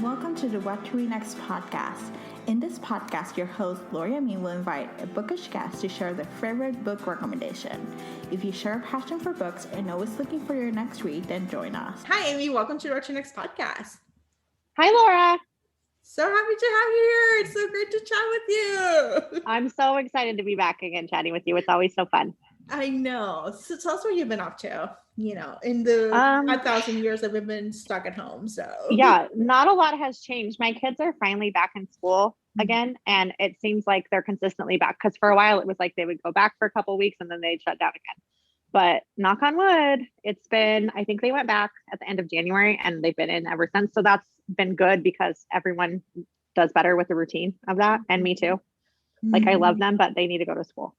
and welcome to the What to Read Next podcast. In this podcast, your host, Gloria Me, will invite a bookish guest to share their favorite book recommendation. If you share a passion for books and always looking for your next read, then join us. Hi, Amy. Welcome to the What to Read Next podcast. Hi, Laura. So happy to have you here. It's so great to chat with you. I'm so excited to be back again chatting with you. It's always so fun. I know. So tell us what you've been up to, in the 5,000 years that we've been stuck at home. So yeah, not a lot has changed. My kids are finally back in school again, and it seems like they're consistently back, because for a while it was like they would go back for a couple of weeks and then they'd shut down again. But knock on wood, it's been, I think they went back at the end of January and they've been in ever since. So that's been good because everyone does better with the routine of that. And me too. Like I love them, but they need to go to school,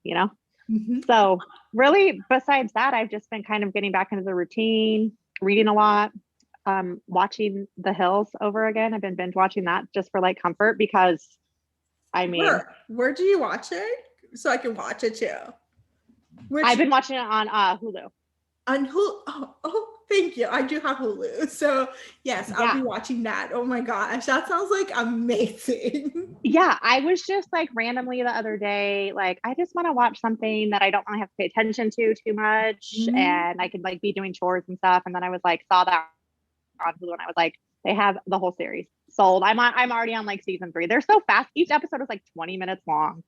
So really, besides that, I've just been kind of getting back into the routine, reading a lot, watching The Hills over again. I've been binge watching that just for like comfort, because where do you watch it? So I can watch it too. I've been watching it on Hulu. On Hulu? Oh, thank you. I do have Hulu. So yes, I'll be watching that. Oh my gosh, that sounds like amazing. Yeah, I was just like randomly the other day, like I just want to watch something that I don't want to have to pay attention to too much, and I could like be doing chores and stuff. And then I was like, saw that on Hulu, and I was like, they have the whole series sold. I'm already on like season 3. They're so fast. Each episode is like 20 minutes long.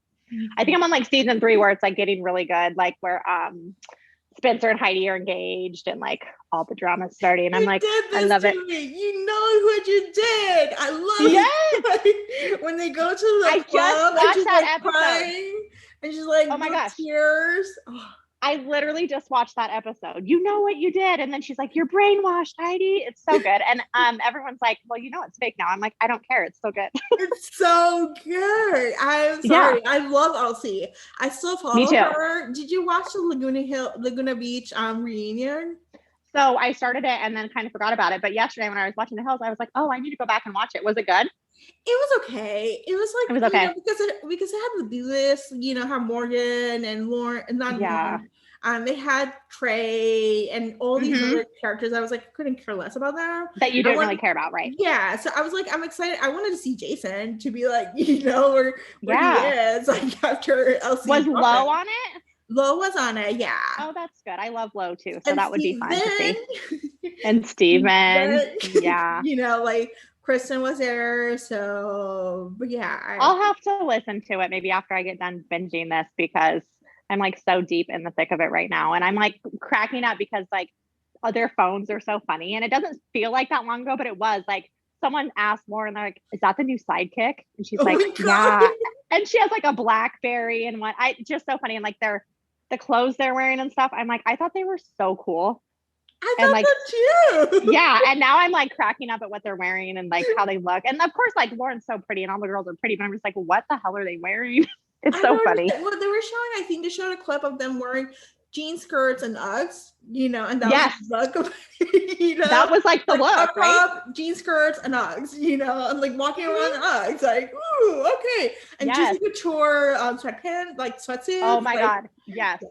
I think I'm on like season 3 where it's like getting really good, like where Spencer and Heidi are engaged and like all the drama's starting. I'm like, I love it. You know what you did. I love it. Like, when they go to the club and she's like crying and she's like, oh my gosh, tears. Oh. I literally just watched that episode. You know what you did. And then she's like, you're brainwashed, Heidi. It's so good. And everyone's like, well, it's fake now. I'm like, I don't care. It's so good. It's so good. I'm sorry. Yeah. I love Elsie. I still follow her. Did you watch the Laguna Beach reunion? So I started it and then kind of forgot about it. But yesterday when I was watching The Hills, I was like, oh, I need to go back and watch it. Was it good? It was okay. It was like, okay. Because it had the B-list, had Morgan and Lauren, and not Lauren. They had Trey and all these other characters. I was like, I couldn't care less about them. That you didn't really care about, right? Yeah. So I was like, I'm excited. I wanted to see Jason to be like, where he is. Like after Elsie. Was Lo on it? Lo was on it, yeah. Oh, that's good. I love Lo too. So that would be fun to see. And Steven. Yeah. Like Kristen was there, so but yeah. I'll have to listen to it maybe after I get done binging this, because I'm like so deep in the thick of it right now. And I'm like cracking up because like their phones are so funny. And it doesn't feel like that long ago, but it was like someone asked Lauren, they're like, is that the new sidekick? And she's like, yeah. And she has like a BlackBerry and just so funny. And like the clothes they're wearing and stuff. I'm like, I thought they were so cool. I thought that too. Yeah. And now I'm like cracking up at what they're wearing and like how they look. And of course, like Lauren's so pretty and all the girls are pretty, but I'm just like, what the hell are they wearing? It's so funny. Well, they were showing, I think they showed a clip of them wearing jean skirts and Uggs, and that was the look. That was like the look, right? Jean skirts and Uggs, and like walking around in Uggs, like, ooh, okay. And Juicy Couture sweatpants, like sweatsuits. Oh my God. Yes.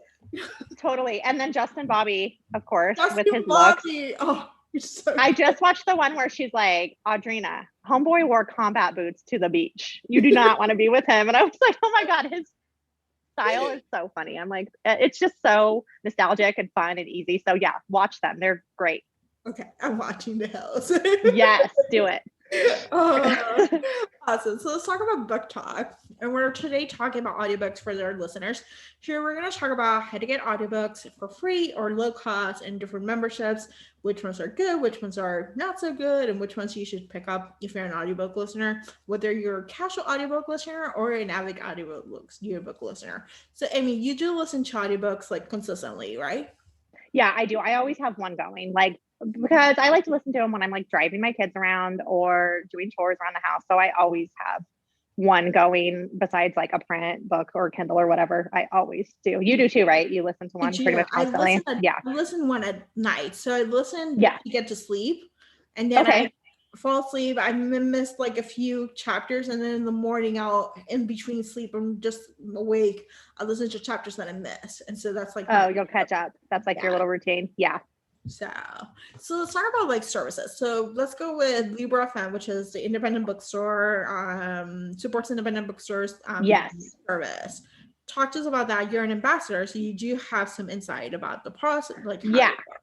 Totally. And then Justin Bobby, of course, with his looks. Oh, so I just watched the one where she's like, Audrina, homeboy wore combat boots to the beach. You do not want to be with him. And I was like, oh my God, his style is so funny. I'm like, it's just so nostalgic and fun and easy. So yeah, watch them. They're great. Okay, I'm watching The Hills. Yes, do it. Awesome. So let's talk about book talk. And we're today talking about audiobooks for their listeners. Here we're going to talk about how to get audiobooks for free or low cost and different memberships, which ones are good, which ones are not so good, and which ones you should pick up if you're an audiobook listener, whether you're a casual audiobook listener or an avid audiobook listener. So Amy, you do listen to audiobooks like consistently, right? Yeah, I do. I always have one going, like, because I like to listen to them when I'm like driving my kids around or doing chores around the house. So I always have one going besides like a print book or Kindle or whatever. I always do. You do too, right? You listen to one pretty much constantly. I listen one at night. So I listen to get to sleep, and then I fall asleep. I missed like a few chapters, and then in the morning in between sleep, I'm just awake. I listen to chapters that I missed. And so that's like, you'll catch up. That's like your little routine. Yeah. So let's talk about like services. So let's go with Libra FM, which is the independent bookstore, supports independent bookstores Yes. service. Talk to us about that. You're an ambassador, so you do have some insight about the process, like how Yeah. it works.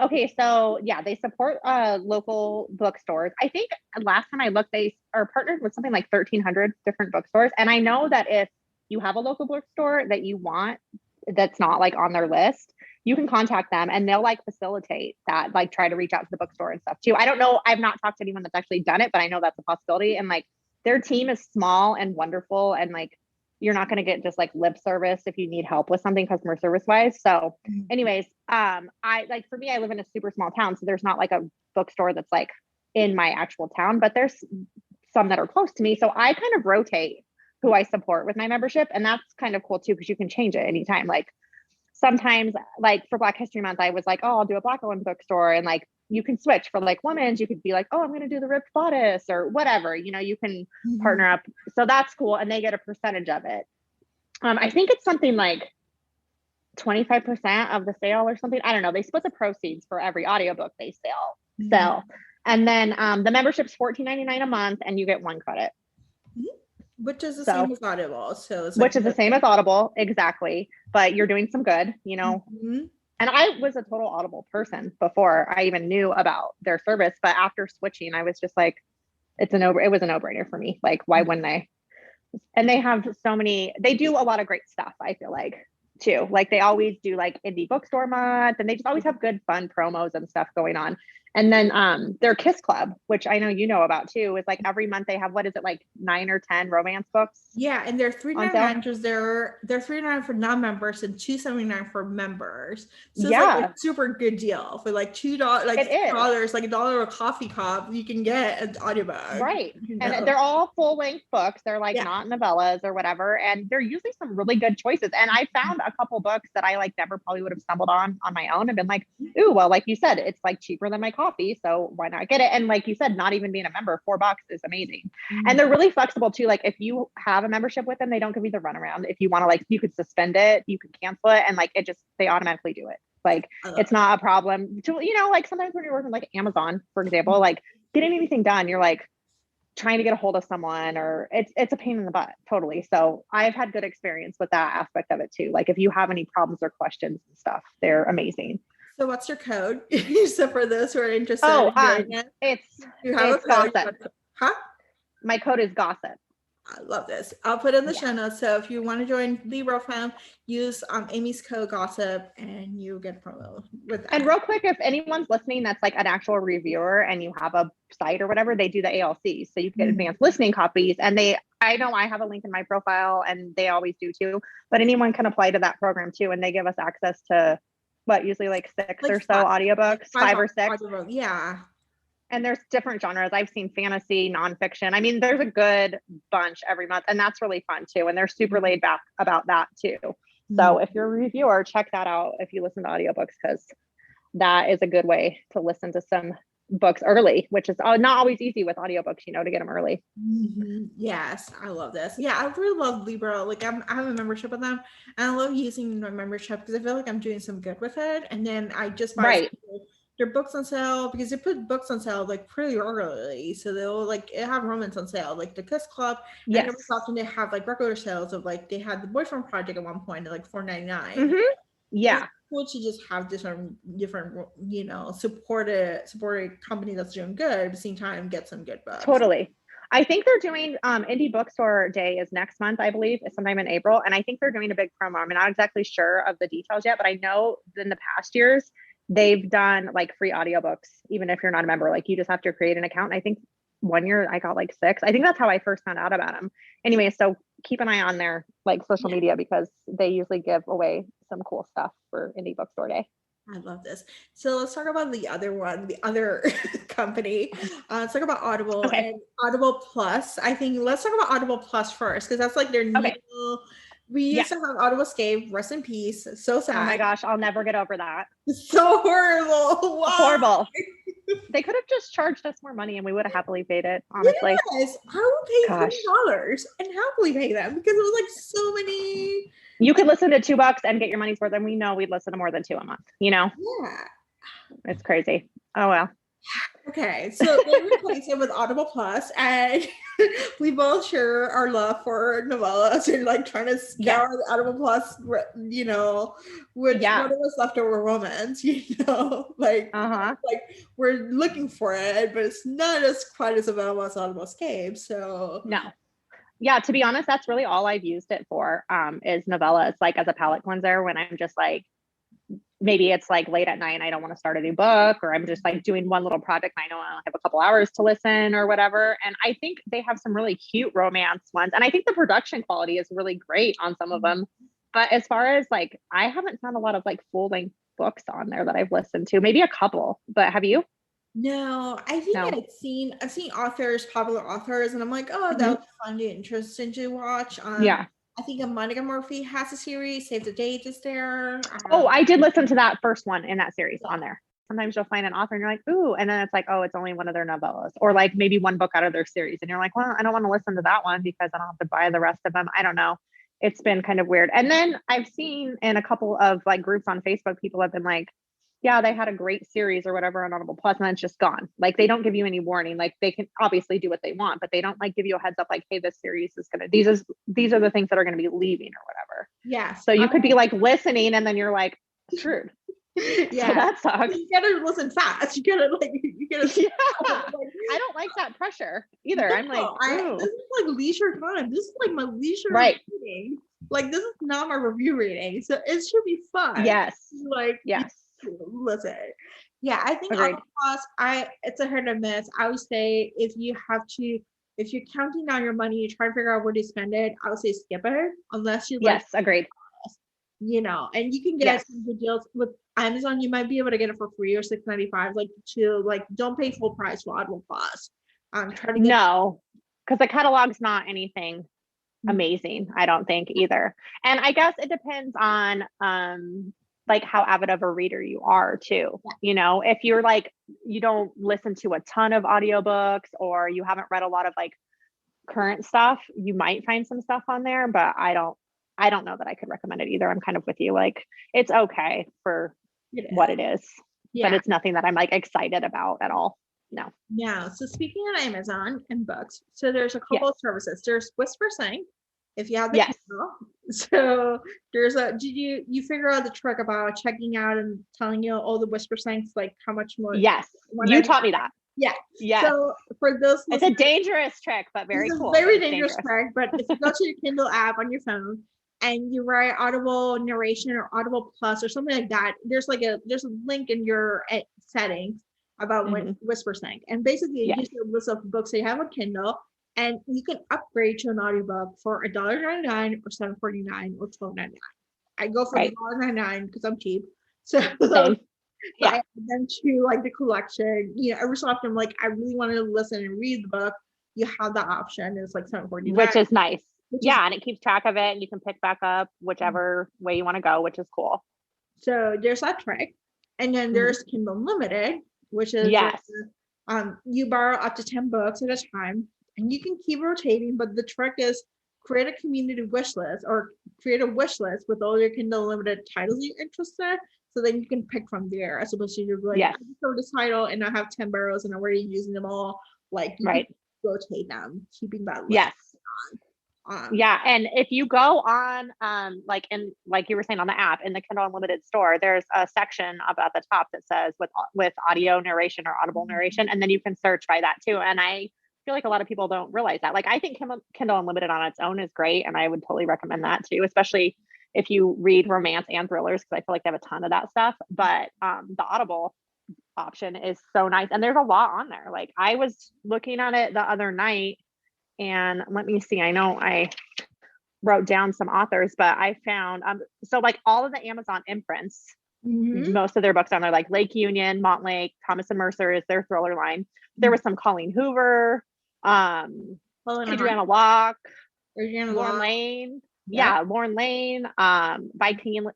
Okay, so yeah, they support local bookstores. I think last time I looked, they are partnered with something like 1,300 different bookstores. And I know that if you have a local bookstore that you want that's not like on their list, you can contact them and they'll like facilitate that, like try to reach out to the bookstore and stuff too. I don't know, I've not talked to anyone that's actually done it, but I know that's a possibility. And like their team is small and wonderful, and like you're not going to get just like lip service if you need help with something customer service wise. So anyways, I like, for me, I live in a super small town, so there's not like a bookstore that's like in my actual town, but there's some that are close to me. So I kind of rotate who I support with my membership. And that's kind of cool too, because you can change it anytime. Like sometimes, like for Black History Month, I was like, oh, I'll do a Black owned bookstore. And like you can switch for like women's, you could be like, oh, I'm going to do the ripped bodice or whatever, you know, you can partner up. So that's cool. And they get a percentage of it. I think it's something like 25% of the sale or something. I don't know. They split the proceeds for every audiobook they sell. And then the membership's $14.99 a month and you get 1 credit. Which is the same as Audible. So it's which is the same as Audible, exactly. But you're doing some good, you know. And I was a total Audible person before I even knew about their service. But after switching, I was just like, it was a no-brainer for me. Like, why wouldn't I? And they have they do a lot of great stuff, I feel like, too. Like they always do like indie bookstore month, and they just always have good fun promos and stuff going on. And then their Kiss Club, which I know you know about too, is like every month they have, what is it, like 9 or 10 romance books? Yeah, and they're $3.99 because they're $3.99 for non-members and $2.79 for members. So it's like a super good deal for like $2, like $2, like $1 a coffee cup. You can get an audiobook, right? You know? And they're all full-length books. They're like not novellas or whatever, and they're usually some really good choices. And I found a couple books that I like never probably would have stumbled on my own and been like, ooh, well, like you said, it's like cheaper than my coffee, so why not get it? And like you said, not even being a member, $4 is amazing. And they're really flexible too. Like if you have a membership with them, they don't give you the runaround. If you want to, like, you could suspend it, you could cancel it, and like it just, they automatically do it. Like it's not a problem to, you know, like sometimes when you're working like Amazon, for example, like getting anything done, you're like trying to get a hold of someone, or it's a pain in the butt. Totally. So I've had good experience with that aspect of it too. Like if you have any problems or questions and stuff, they're amazing. So what's your code? So for those who are interested, it's gossip. Huh? My code is gossip. I love this. I'll put it in the show notes. So if you want to join Libra Fam, use Amy's code gossip and you get promo with that. And real quick, if anyone's listening that's like an actual reviewer and you have a site or whatever, they do the ALC. So you can get advanced listening copies. And I know I have a link in my profile and they always do too, but anyone can apply to that program too. And they give us access to usually like 6 or so audiobooks, 5 or 6. Yeah. And there's different genres. I've seen fantasy, nonfiction. I mean, there's a good bunch every month, and that's really fun too. And they're super laid back about that too. So if you're a reviewer, check that out if you listen to audiobooks, because that is a good way to listen to some books early, which is not always easy with audiobooks, you know, to get them early. Yes, I love this. Yeah, I really love Libra. Like I have a membership with them, and I love using my membership because I feel like I'm doing some good with it. And then I just buy their books on sale, because they put books on sale like pretty early, so they'll like have romance on sale, like the Kiss Club. And every so often they have like regular sales of, like, they had the Boyfriend Project at one point at like $4.99. Yeah, it's cool to just have different you know, supported company that's doing good at the same time, get some good books. Totally. I think they're doing Indie Bookstore Day is next month, I believe, it's sometime in April, and I think they're doing a big promo. I'm not exactly sure of the details yet, but I know in the past years they've done like free audiobooks, even if you're not a member. Like you just have to create an account. And I think one year I got like 6. I think that's how I first found out about them. Anyway, so keep an eye on their like social media, because they usually give away some cool stuff for Indie Bookstore Day. I love this. So let's talk about the other company. Let's talk about Audible and Audible Plus. I think let's talk about Audible Plus first, because that's like their new We used Yes. to have Audible Escape, rest in peace. So sad. Oh my gosh, I'll never get over that. So horrible. Why? Horrible. They could have just charged us more money and we would have happily paid it, honestly. Yes, I would pay Gosh. $20 and happily pay them because it was like so many. You could listen to $2 and get your money's worth, and we know we'd listen to more than 2 a month, you know? Yeah. It's crazy. Oh well. Okay, so they replaced it with Audible Plus, and we both share our love for novellas and like trying to scour the Audible Plus, you know, which one of us leftover romance, you know, like we're looking for it, but it's not as quite as available as Audible Escape. So no. Yeah, to be honest, that's really all I've used it for, is novellas, like as a palate cleanser when I'm just like, maybe it's like late at night and I don't want to start a new book, or I'm just like doing one little project and I know I only have a couple hours to listen or whatever. And I think they have some really cute romance ones. And I think the production quality is really great on some of them. But as far as like, I haven't found a lot of like full length books on there that I've listened to, maybe a couple, but have you? No, I think I've seen authors, popular authors, and I'm like, oh, that would find it interesting to watch. I think Monica Murphy has a series. Save the Date is there. I did listen to that first one in that series on there. Sometimes you'll find an author and you're like, ooh, and then it's like, oh, it's only one of their novellas, or like maybe one book out of their series. And you're like, well, I don't want to listen to that one because I don't have to buy the rest of them. I don't know. It's been kind of weird. And then I've seen in a couple of like groups on Facebook, people have been like, yeah, they had a great series or whatever on Audible Plus, and then it's just gone. Like they don't give you any warning. Like they can obviously do what they want, but they don't like give you a heads up like, hey, this series is these are the things that are going to be leaving or whatever. Yeah. So you could be like listening and then you're like screwed. Yeah. So that sucks. You gotta listen fast. You gotta. Yeah. I don't like that pressure either. No, I'm like, this is like leisure time. This is like my leisure reading. Like this is not my review reading. So it should be fun. Yes. Like listen. Yeah, I think Audible Plus, it's a hit or miss. I would say if you're counting down your money, you try to figure out where to spend it, I would say skip it unless you agreed. You know, and you can get some good deals with Amazon. You might be able to get it for free or $6.95. Don't pay full price for Audible Plus. Try to no, because the catalog's not anything amazing, I don't think either. And I guess it depends on like how avid of a reader you are too. You know, if you're like, you don't listen to a ton of audiobooks or you haven't read a lot of like current stuff, you might find some stuff on there, but I don't know that I could recommend it either. I'm kind of with you. Like it's okay for what it is, but it's nothing that I'm like excited about at all. No. Yeah. So speaking of Amazon and books, so there's a couple of services. There's WhisperSync, if you have the Kindle. So there's did you figure out the trick about checking out and telling you all the WhisperSyncs, like how much more? Yes. You taught me that. Yeah. Yeah. So for those, it's a dangerous trick, but very cool. Very dangerous trick. But if you go to your Kindle app on your phone and you write Audible narration or Audible Plus or something like that, there's a link in your settings about WhisperSync, and basically it gives you a list of books that you have on Kindle, and you can upgrade to an audiobook for $1.99 or $7.49 or $12.99. I go for $1.99 because I'm cheap. So I add them to like the collection. You know, every so often, like I really wanted to listen and read the book. You have that option. It's like $7.49, which is nice. And it keeps track of it, and you can pick back up whichever way you want to go, which is cool. So there's that trick, and then there's Kindle Unlimited, which is you borrow up to 10 books at a time, and you can keep rotating. But the trick is create a community wish list or create a wish list with all your Kindle Unlimited titles you're interested. So then you can pick from there, as opposed to you're like, I just know this title and I have 10 borrows and I'm already using them all. Like you can rotate them, keeping that list. And if you go on like you were saying on the app in the Kindle Unlimited store, there's a section up at the top that says with audio narration or audible narration, and then you can search by that too. And I feel like a lot of people don't realize that. Like I think Kindle Unlimited on its own is great, and I would totally recommend that too, especially if you read romance and thrillers, because I feel like they have a ton of that stuff. But the Audible option is so nice, and there's a lot on there. Like I was looking at it the other night, and let me see, I know I wrote down some authors, but I found so like all of the Amazon imprints, most of their books on there, like Lake Union, Montlake, Thomas and Mercer is their thriller line. There was some Colleen Hoover, Adriana Locke, Lauren Lane. Yeah, Lauren Lane, by Keelan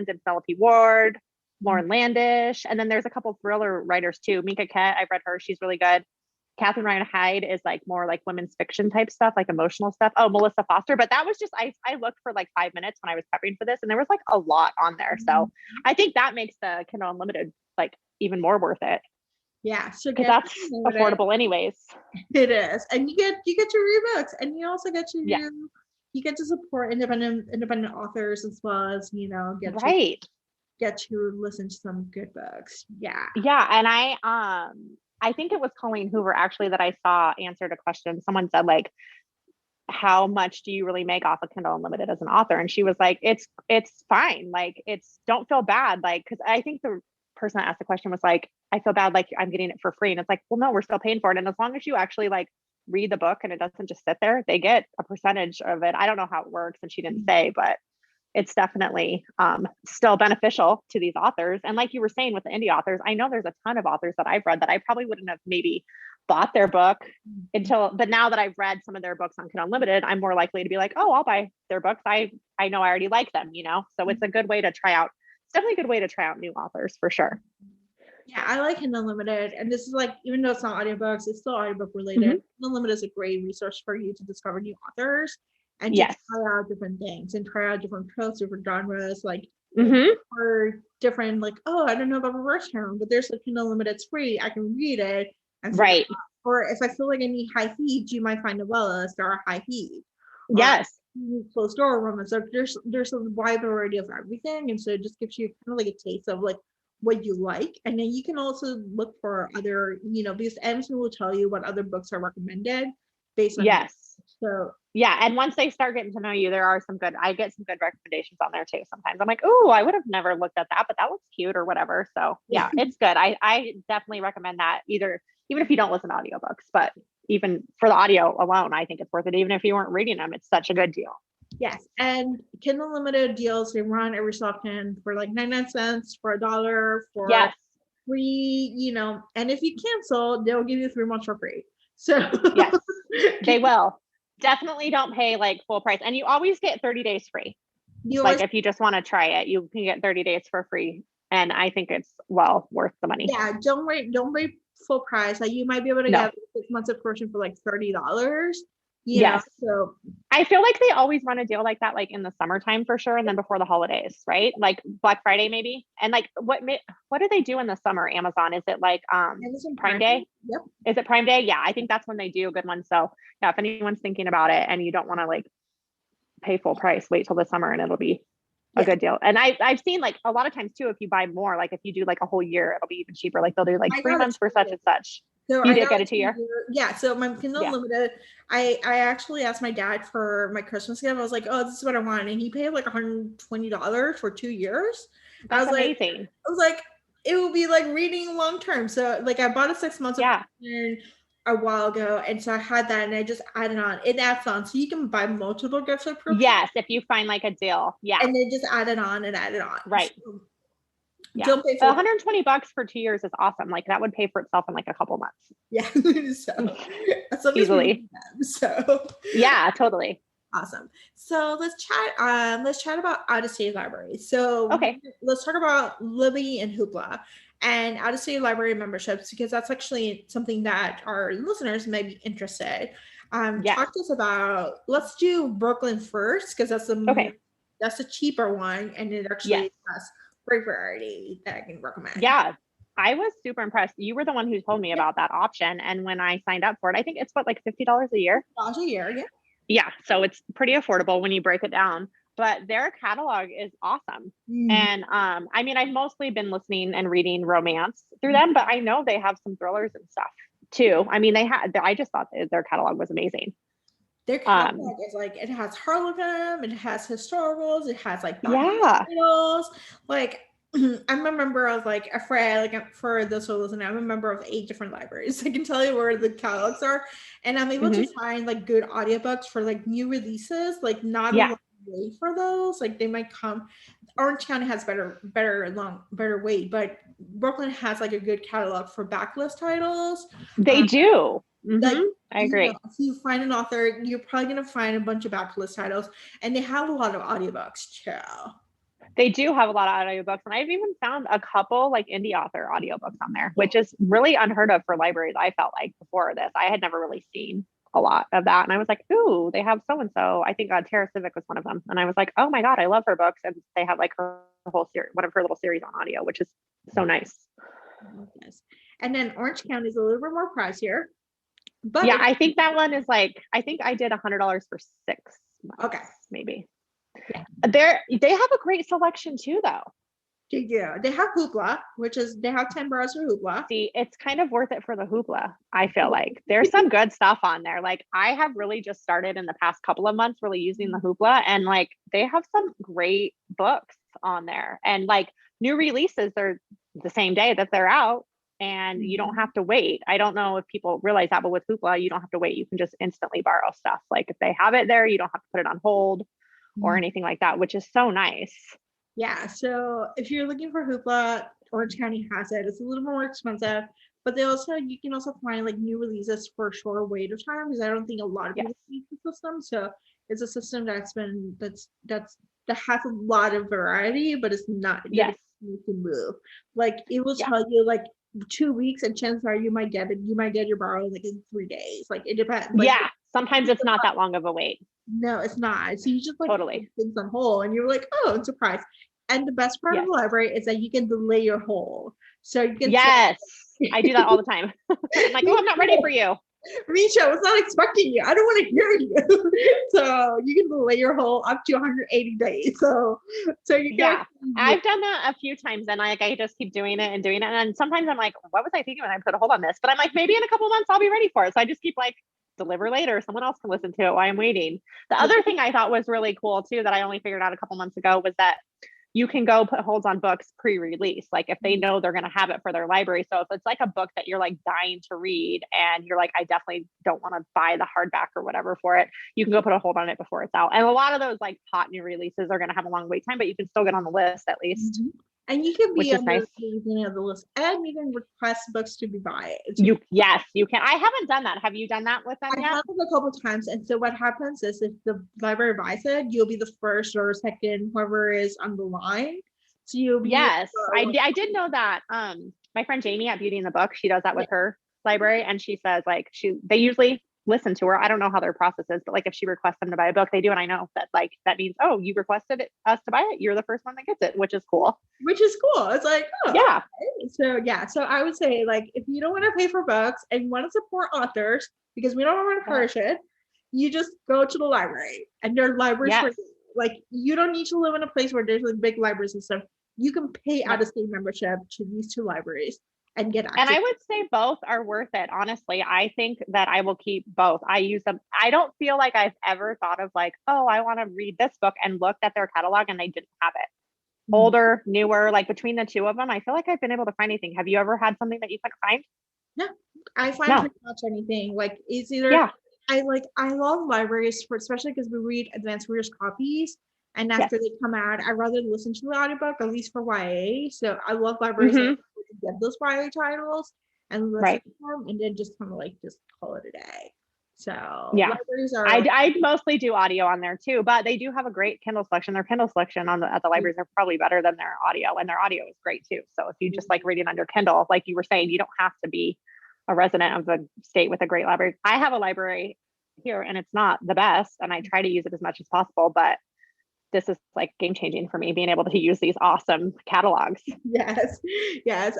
and Penelope Ward, Lauren Landish, and then there's a couple thriller writers too. Mika Kett, I've read her; she's really good. Catherine Ryan Hyde is like more like women's fiction type stuff, like emotional stuff. Oh, Melissa Foster, but that was just I looked for like 5 minutes when I was prepping for this, and there was like a lot on there. So I think that makes the Kindle Unlimited like even more worth it. Yeah, so because that's affordable anyways. It is, and you get to read books, and you also get to you get to support independent authors as well as get to listen to some good books. Yeah, and I think it was Colleen Hoover actually that I saw answered a question. Someone said like, how much do you really make off of Kindle Unlimited as an author? And she was like, it's fine. Like, don't feel bad. Like, cause I think the person that asked the question was like, I feel bad. Like I'm getting it for free. And it's like, well, no, we're still paying for it. And as long as you actually like read the book and it doesn't just sit there, they get a percentage of it. I don't know how it works. And she didn't say, but it's definitely still beneficial to these authors. And like you were saying with the indie authors, I know there's a ton of authors that I've read that I probably wouldn't have maybe bought their book but now that I've read some of their books on Kindle Unlimited, I'm more likely to be like, oh, I'll buy their books. I know I already like them, so it's a good way to try out. It's definitely a good way to try out new authors for sure. Yeah, I like Kindle Unlimited, and this is like, even though it's not audiobooks, it's still audiobook related. Kindle Unlimited is a great resource for you to discover new authors and to try out different things and try out different tropes, different genres, like or different, like, oh, I don't know about reverse harem, but there's like Kindle Unlimited, it's free, I can read it. And or if I feel like I need high heat, you might find novellas that are high heat. Closed door romance. So there's a wide variety of everything, and so it just gives you kind of like a taste of like what you like, and then you can also look for other, because Amazon will tell you what other books are recommended based on so and once they start getting to know you, I get some good recommendations on there too. Sometimes I'm like, oh, I would have never looked at that, but that looks cute or whatever. So yeah, it's good. I definitely recommend that, even if you don't listen to audiobooks, but even for the audio alone, I think it's worth it. Even if you weren't reading them, it's such a good deal. Yes, and Kindle Unlimited deals, they run every so often for like 99 cents, for $1, for free, and if you cancel, they'll give you 3 months for free. So yes, they will. Definitely don't pay like full price, and you always get 30 days free. If you just want to try it, you can get 30 days for free, and I think it's well worth the money. Yeah, don't wait full price. Like you might be able to get 6 months subscription for like $30. So I feel like they always run a deal like that, like in the summertime for sure, and then before the holidays, right? Like Black Friday maybe. And like what do they do in the summer? Amazon, is it like Amazon Prime Day? Yep. Is it Prime Day? Yeah, I think that's when they do a good one. So yeah, if anyone's thinking about it and you don't want to like pay full price, wait till the summer and it'll be a good deal. And I've seen like a lot of times too, if you buy more, like if you do like a whole year, it'll be even cheaper. Like they'll do like 3 months for such and such. So you did get it 2 year? Yeah. So my Kindle Unlimited, I actually asked my dad for my Christmas gift. I was like, oh, this is what I want. And he paid like $120 for 2 years. That's amazing. I was like, it will be like reading long term. So like I bought a 6 months a while ago. And so I had that and I just added on. It adds on. So you can buy multiple gifts. Yes. If you find like a deal. Yeah. And then just add it on and add it on. Right. So, don't pay for $120 for 2 years is awesome. Like that would pay for itself in like a couple months. Yeah. So that's easily. So yeah, totally. Awesome. So let's chat about out-of-state libraries. So let's talk about Libby and Hoopla and out-of-state library memberships, because that's actually something that our listeners may be interested. Talk to us about, let's do Brooklyn first, because that's the cheaper one, and it actually has great variety that I can recommend. Yeah, I was super impressed. You were the one who told me about that option, and when I signed up for it, I think it's like $50 a year. $50 a year, yeah. Yeah, so it's pretty affordable when you break it down. But their catalog is awesome. And I mean, I've mostly been listening and reading romance through them, but I know they have some thrillers and stuff too. I mean, I just thought their catalog was amazing. Their catalog is like, it has Harlem, it has historicals, it has like titles. Like I'm a member of like for those who listen, I'm a member of 8 different libraries. I can tell you where the catalogs are, and I'm able to find like good audiobooks for like new releases. Like not a long wait for those. Like they might come. Orange County has better wait, but Brooklyn has like a good catalog for backlist titles. They do. Like, I agree. if you find an author, you're probably going to find a bunch of backlist titles, and they have a lot of audiobooks too. They do have a lot of audiobooks, and I've even found a couple like indie author audiobooks on there, which is really unheard of for libraries. I felt like before this, I had never really seen a lot of that. And I was like, ooh, they have so-and-so. I think Tara Civic was one of them. And I was like, oh my God, I love her books. And they have like her whole series, one of her little series on audio, which is so nice. Yes. And then Orange County is a little bit more pricier. But yeah, I think that one is like, I think I did $100 for 6 months, okay, maybe. Yeah. They have a great selection too, though. Yeah, they have Hoopla, which is they have 10 bars for Hoopla. See, it's kind of worth it for the Hoopla. I feel like there's some good stuff on there. Like I have really just started in the past couple of months really using the Hoopla, and like they have some great books on there. And like new releases are the same day that they're out, and you don't have to wait. I don't know if people realize that, but with Hoopla, you don't have to wait. You can just instantly borrow stuff. Like if they have it there, you don't have to put it on hold or anything like that, which is so nice. Yeah, so if you're looking for Hoopla, Orange County has it. It's a little more expensive, but you can also find like new releases for a shorter wait of time, because I don't think a lot of people use the system. So it's a system that has a lot of variety, but it's not you can move. Like it will tell you like 2 weeks, and chances are you might get your borrow like in 3 days. Like it depends. Like, sometimes it's not that long of a wait. No, it's not. So you just like totally put things on hold, and you're like, oh, I'm surprised. And the best part of the library is that you can delay your hold. So you can I do that all the time. I'm like, oh, I'm not ready for you. Misha, I was not expecting you. I don't want to hear you. So you can delay your hold up to 180 days. So you can. I've done that a few times, and like I just keep doing it. And then sometimes I'm like, what was I thinking when I put a hold on this? But I'm like, maybe in a couple months I'll be ready for it. So I just keep like, deliver later. Someone else can listen to it while I'm waiting. The other thing I thought was really cool too, that I only figured out a couple months ago, was that you can go put holds on books pre-release. Like if they know they're going to have it for their library. So if it's like a book that you're like dying to read and you're like, I definitely don't want to buy the hardback or whatever for it, you can go put a hold on it before it's out. And a lot of those like hot new releases are going to have a long wait time, but you can still get on the list at least. And you can be on the beginning of the list, and you can request books to be bought. You can. I haven't done that. Have you done that with them yet? I have it a couple of times. And so what happens is, if the library buys it, you'll be the first or second, whoever is on the line. So you'll be I did know that. My friend Jamie at Beauty in the Book, she does that with her library, and she says like they usually listen to her. I don't know how their process is, but like if she requests them to buy a book, they do. And I know that like that means, oh, you requested us to buy it, you're the first one that gets it, which is cool. It's like, oh yeah. Okay. So I would say, like, if you don't want to pay for books and you want to support authors, because we don't want to encourage it, you just go to the library, and their libraries for you. Like you don't need to live in a place where there's like big libraries and stuff. You can pay out of state membership to these 2 libraries and get access. And I would say both are worth it. Honestly, I think that I will keep both. I use them. I don't feel like I've ever thought of like, oh, I want to read this book, and looked at their catalog and they didn't have it. Older, newer, like between the 2 of them, I feel like I've been able to find anything. Have you ever had something that you couldn't find? No, I find pretty much anything. Like it's either I love libraries especially because we read advanced readers copies. And after they come out, I'd rather listen to the audiobook, at least for YA. So I love libraries that get those YA titles and listen to them, and then just kind of like just call it a day. So libraries are. I mostly do audio on there too, but they do have a great Kindle selection. Their Kindle selection at the libraries are probably better than their audio, and their audio is great too. So if you just like reading under Kindle, like you were saying, you don't have to be a resident of the state with a great library. I have a library here, and it's not the best, and I try to use it as much as possible, but this is like game changing for me, being able to use these awesome catalogs. Yes.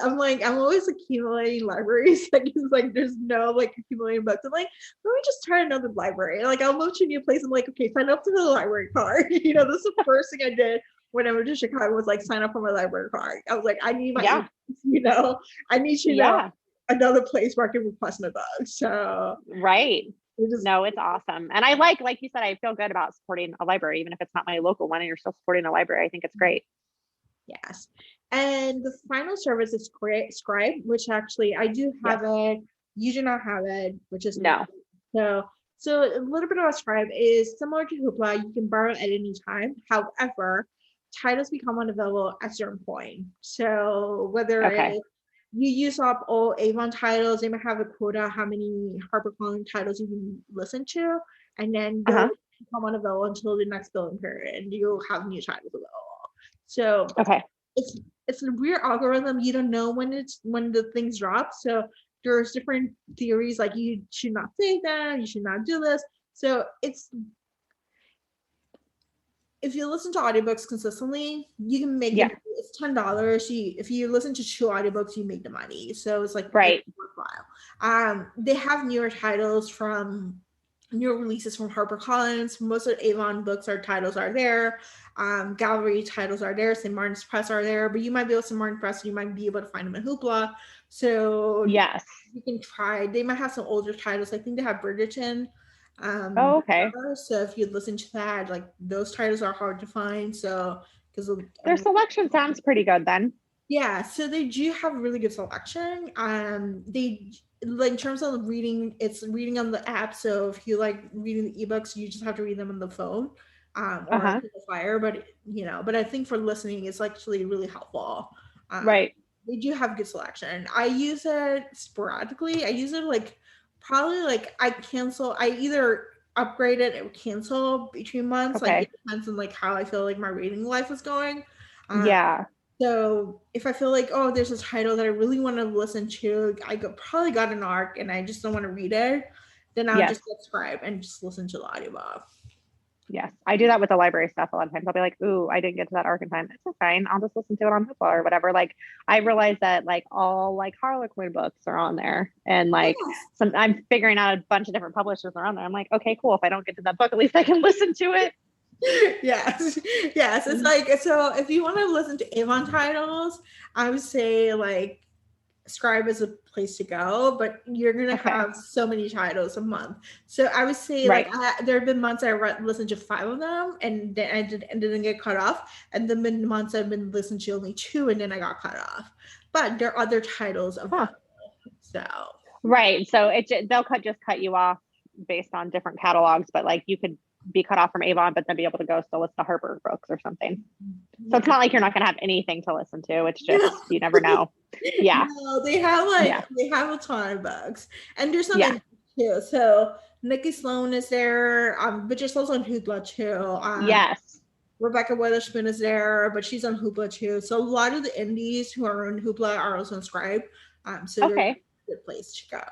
I'm always accumulating libraries. Like it's like there's no like accumulating books. I'm like, let me just try another library. Like I'll move to a new place. I'm like, okay, sign up to the library card. This is the first thing I did when I moved to Chicago, was like sign up for my library card. I was like, I need my I need another place where I can request my books. So no, it's awesome. And I like you said, I feel good about supporting a library, even if it's not my local one and you're still supporting a library. I think it's great. Yes. And the final service is Scribd, which actually I do have it. You do not have it, which is no. So a little bit about Scribd is similar to Hoopla. You can borrow at any time. However, titles become unavailable at a certain point. So whether it's you use up all Avon titles. They might have a quota how many HarperCollins titles you can listen to, and then those Uh-huh. come unavailable until the next billing period, and you'll have new titles available. So Okay. it's it's a weird algorithm. You don't know when the things drop. So there's different theories like you should not save them, you should not do this. So if you listen to audiobooks consistently, you can make Yeah. it's $10. If you listen to 2 audiobooks, you make the money. So it's like Right. worthwhile. They have newer titles from newer releases from HarperCollins. Most of Avon books titles are there. Gallery titles are there. St. Martin's Press are there, but you might be able to St. Martin's Press, you might be able to find them in Hoopla. So Yes. you can try. They might have some older titles. I think they have Bridgerton. Oh, okay. So if you listen to that, like those titles are hard to find. So because Their selection sounds pretty good then. yeah, so they do have really good selection. They like in terms of reading, it's reading on the app. So if you like reading the ebooks, you just have to read them on the phone, or Uh-huh. Kindle Fire. But but I think for listening, it's actually really helpful. Um, Right. they do have good selection. I use it sporadically. I use it like probably like I either upgrade it or cancel between months. Like Okay. it depends on like how I feel like my reading life is going. Um, Yeah. so if I feel like, oh, there's a title that I really want to listen to, probably got an arc and I just don't want to read it, then I'll Yes. just subscribe and just listen to the audiobook. Yes. I do that with the library stuff a lot of times. I'll be like, ooh, I didn't get to that arc in time. It's fine. I'll just listen to it on Hoopla or whatever. Like I realize that like all like Harlequin books are on there. And like Yes. I'm figuring out a bunch of different publishers are on there. I'm like, okay, cool. If I don't get to that book, at least I can listen to it. Yes. Yes. It's like, so if you want to listen to Avon titles, I would say like Scribd is a place to go, but you're gonna Okay. have so many titles a month. So I would say Right. like there have been months listened to 5 of them, and then I didn't get cut off, and then been months I've been listening to only 2, and then I got cut off. But there are other titles Huh. available. So Right. So they'll just cut you off based on different catalogs, but like you could be cut off from Avon, but then be able to go still listen to Harper books or something. So it's not like you're not going to have anything to listen to. It's just, you never know. Yeah. No, they have Yeah. they have a ton of books, and there's some Yeah. in too. So Nikki Sloan is there, but she's also on Hoopla too. Yes. Rebecca Witherspoon is there, but she's on Hoopla too. So a lot of the indies who are on Hoopla are also on Scribd. So they're Okay. a good place to go.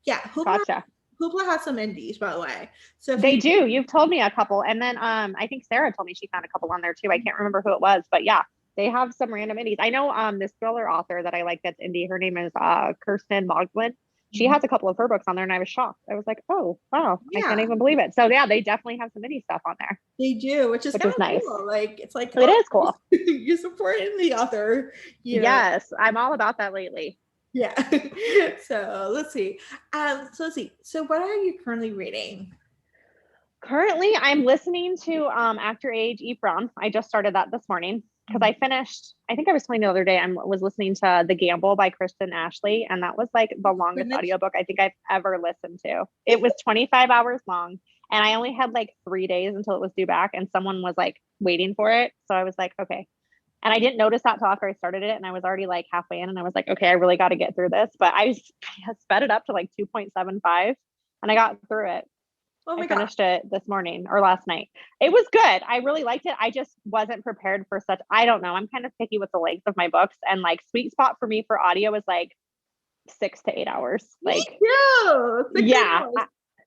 Yeah, Gotcha. Hoopla has some indies, by the way. So if They you do. You've told me a couple. And then I think Sarah told me she found a couple on there too. I can't remember who it was, but yeah, they have some random indies. I know this thriller author that I like that's indie. Her name is Kirsten Moglen. She has a couple of her books on there and I was shocked. I was like, oh wow, I can't yeah, even believe it. So yeah, they definitely have some indie stuff on there, they do, which is which kind is of nice. cool. Like it's like, It is cool. you're supporting the author, Yes, I'm all about that lately. Yeah. So let's see. So what are you currently reading? Currently, I'm listening to After Age Eat Brown. I just started that this morning because I finished. I think I was telling you the other day. I was listening to The Gamble by Kristen Ashley, and that was like the longest audiobook I think I've ever listened to. It was 25 hours long, and I only had like 3 days until it was due back, and someone was like waiting for it. So I was like, okay. And I didn't notice that till after I started it, and I was already like halfway in, and I was like, okay, I really got to get through this. But I sped it up to like 2.75, and I got through it. Oh my I god. finished it this morning or last night. It was good. I really liked it. I just wasn't prepared for such, I don't know. I'm kind of picky with the length of my books, and like sweet spot for me for audio is like 6 to 8 hours. Like, No, yeah,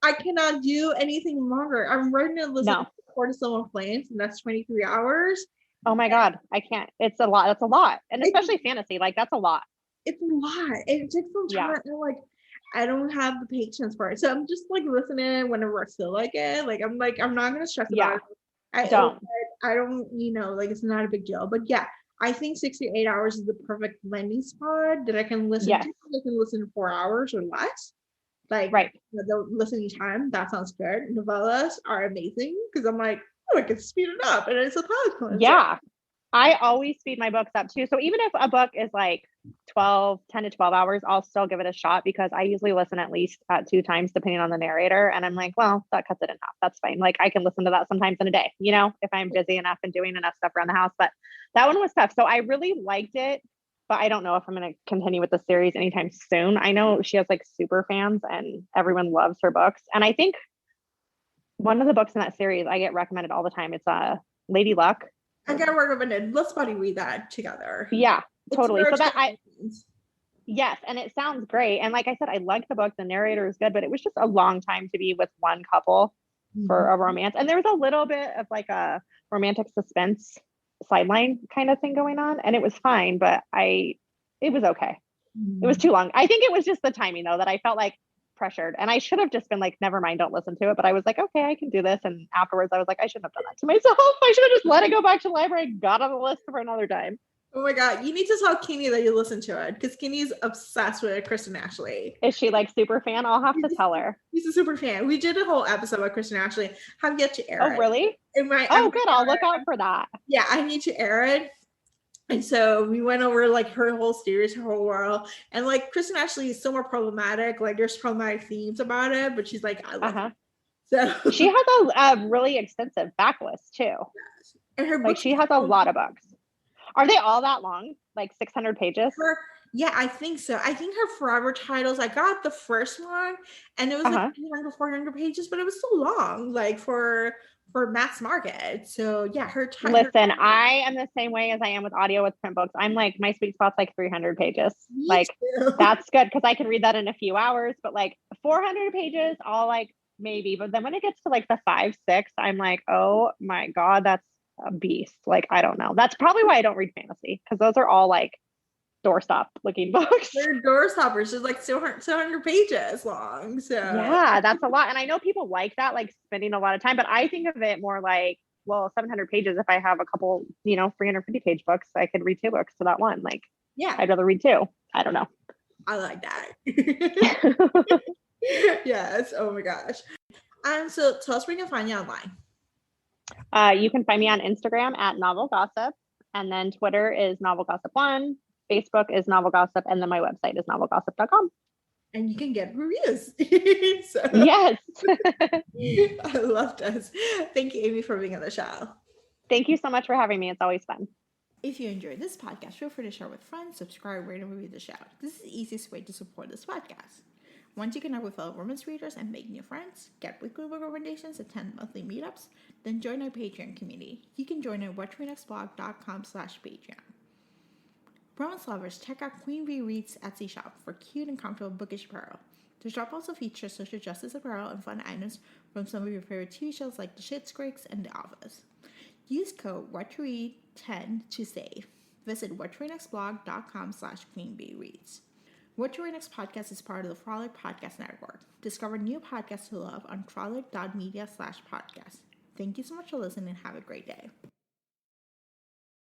I cannot do anything longer. I'm ready to listen no. to Cortisol and Flames, and that's 23 hours. Oh my God. I can't. It's a lot. That's a lot. And especially fantasy, like that's a lot. It's a lot. It takes some Yeah. time. And like, I don't have the patience for it. So I'm just like listening whenever I feel like it. Like, I'm not going to stress about it. Don't. I don't, like it's not a big deal. But yeah, I think 68 hours is the perfect landing spot that I can listen Yes. to. I can listen to 4 hours or less. Like, right. The listening time, that sounds good. Novellas are amazing because I'm like, oh, I can speed it up. And it's a palate cleanser. Yeah. I always speed my books up too. So even if a book is like 10 to 12 hours, I'll still give it a shot because I usually listen at least 2 times depending on the narrator. And I'm like, well, that cuts it in half. That's fine. Like I can listen to that sometimes in a day, if I'm busy enough and doing enough stuff around the house. But that one was tough. So I really liked it. but I don't know if I'm going to continue with the series anytime soon. I know she has like super fans and everyone loves her books. And I think one of the books in that series I get recommended all the time. It's Lady Luck. I gotta recommend. Let's buddy read that together. Yeah, totally. So that yes, and it sounds great. And like I said, I like the book. The narrator is good, but it was just a long time to be with one couple for a romance. And there was a little bit of like a romantic suspense sideline kind of thing going on, and it was fine, but it was okay. It was too long. I think it was just the timing though that I felt like pressured, and I should have just been like, never mind, don't listen to it. But I was like, okay, I can do this. And afterwards I was like, I shouldn't have done that to myself. I should have just let it go back to the library and got on the list for another time. Oh my God, you need to tell Kenny that you listen to it, because Kenny's obsessed with Kristen Ashley. Is she like super fan? I'll have to tell her. He's a super fan. We did a whole episode with Kristen Ashley. Have yet to air it. Oh, really? Good. I'll look out for that. Yeah, I need to air it. And so we went over like her whole series, her whole world. And like Kristen Ashley is so more problematic. Like there's problematic themes about it, but she's like, I love it. So she has a really extensive backlist too. And her like she has a lot of books. Are they all that long? Like 600 pages? Yeah, I think so. I think her forever titles, I got the first one and it was like 300, 400 pages, but it was so long, like for mass market. So yeah, Listen, I am the same way as I am with audio with print books. I'm like, my sweet spot's like 300 pages. Like that's good because I can read that in a few hours, but like 400 pages, I'll like maybe. But then when it gets to like the 5, 6, I'm like, oh my God, that's a beast. Like, I don't know. That's probably why I don't read fantasy, because those are all like doorstop looking books. They're doorstoppers, just like 700 pages long. So yeah, that's a lot. And I know people like that, like spending a lot of time, but I think of it more like, well, 700 pages, if I have a couple, 350 page books, I could read 2 books to that one. Like, yeah, I'd rather read 2. I don't know. I like that. Yes. Oh my gosh. So tell us where you can find you online. You can find me on Instagram at novelgossip, and then Twitter is novelgossip1, Facebook is novelgossip, and then my website is novelgossip.com. And you can get reviews. Yes. I love this. Thank you, Amy, for being on the show. Thank you so much for having me. It's always fun. If you enjoyed this podcast, feel free to share with friends, subscribe, rate, and review the show. This is the easiest way to support this podcast. Once you connect with fellow romance readers and make new friends, get weekly book recommendations, attend monthly meetups, then join our Patreon community. You can join at whattoreadnextblog.com/Patreon. Romance lovers, check out Queen Bee Reads Etsy shop for cute and comfortable bookish apparel. The shop also features social justice apparel and fun items from some of your favorite TV shows like The Schitt's Creek and The Office. Use code WhatToRead10 to save. Visit whattoreadnextblog.com/QueenBeeReads. What to Read Next podcast is part of the Frolic Podcast Network. Discover new podcasts to love on frolic.media/podcast. Thank you so much for listening and have a great day.